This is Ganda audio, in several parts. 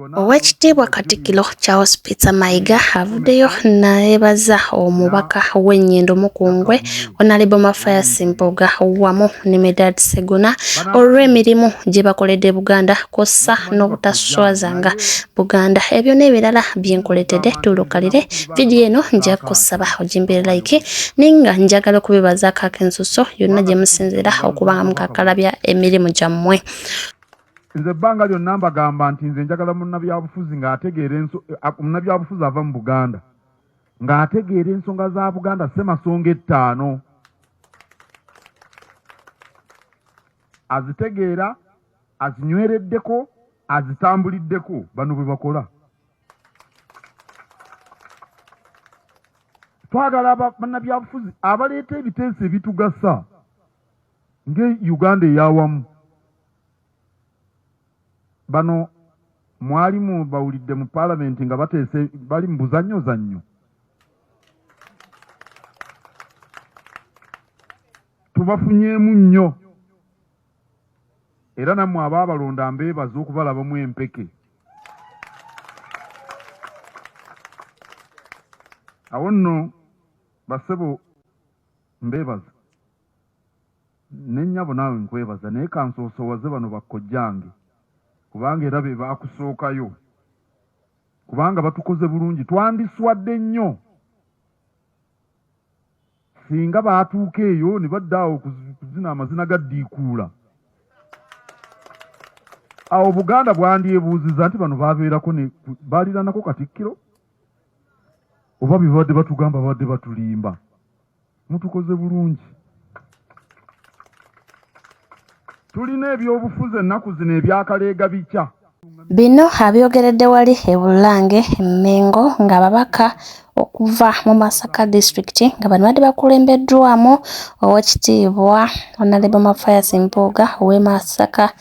Owekitiibwa Katikiro Charles Peter Mayiga avuddeyo n'ayeebaza omubaka w'ennyendo Mukungwe Honorable Mafayasi Mpuuga wamu ne Medad Segona olw'emirimu gye bakoledde Buganda kossa n'obutaswazanga Buganda. Ebyo n'ebirala byenkoletedde tulukalire vidiyo eno nja kusaba ogimbire like ninga njagala okubibazaako ak'ensuso yonna gye musinzira okuba nga mukakalabya emirimu gyammwe. Nze bbanga lyonna mbagamba nti nze njagala munnabyabufuzi munnabyabufuzi ava mu Buganda ng'ategeera ensonga za Buganda ssemasonga 5 azitegeera azinywereddeko azitambuliddeko bano bwe bakola. Twagala bannabyabufuzi abaleeta ebiteeso ebitugasa ng'Uganda ey'awamu. Bano mwalimu bawulidde mu parliament nga bateese bali mu buzannyo. Tubafunyeemu nnyo era nammwe abaabalonda mbeebaza okubalabamu empeke. Awo nno basebo mbeebaza nennyabo naawe nkwebaza naye kansoosowaze bano bakkojjange kubanga era be baakusookayo kubanga batukoze bulungi. Twandiswadde nnyo singa baatuuka eyo ne baddaawo kuzina amazina ga ddiikuula. Awo Buganda bwandyebuuziza nti bano baabeerako baaliranako Katikiro oba bye babadde batugamba babadde batulimba. Mutukoze bulungi. Tulina ebyobufuzi ennaku zino ebyakaleega bikya. Bino abyogeredde wali e Bulange Mengo ng'ababaka okuva mu Masaka district nga bano badde bakulembeddwamu Oweekitiibwa Honorable Mafayasi Mpuuga ow'e Masaka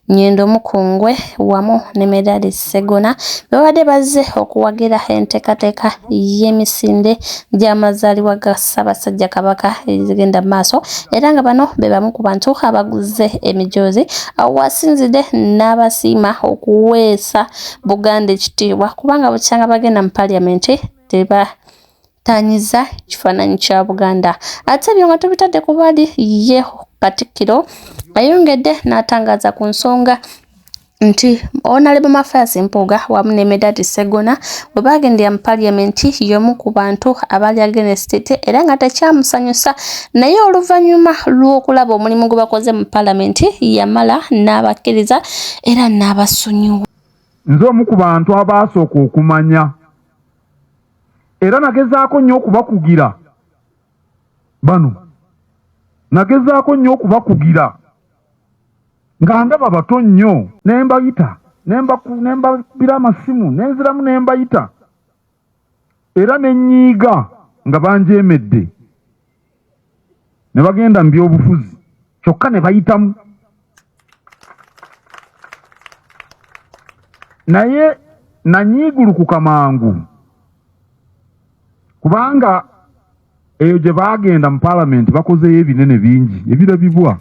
Nnyendo Mukungwe wamu ne Medad Segona babadde bazze okuwagira enteekateeka y'emisinde gy'amazaalibwa ga Ssaabasajja Kabaka ezigenda mu maaso era nga bano be bamu ku bantu abaguze emijoozi awasinzidde n'abasiima okuweesa Buganda ekitiibwa kubanga bukyanga bagenda mu paliamenti tebatanyiza kifaananyi kya Buganda. Ate ebyo nga tubitadde ku bali ye Katikiro ayongedde n'atangaza ku nsonga nti Honorable Mafayasi Mpuuga wamu ne Medad Segona bwe bagendera mu paliamenti y'omu ku bantu abali against era nga tekyamusanyusa naye oluvannyuma lw'okulaba omulimu gwe bakoze mu paliamenti yamala n'abakkiriza era n'abasonyiwa. Nze omu ku bantu abaasooka okumanya era nagezaako nnyo okubakugira bano nagezaako nnyo okubakugira nga ndaba bato nnyo nembayita nembabira amasimu nenziramu nembayita era nenyiiga nga banjeemedde ne bagenda mu byobufuzi kyokka ne bayitamu. Naye nanyiigulukuka mangu kubanga eyo gye baagenda mu paalamenti bakozeyo ebinene bingi ebirabibwa.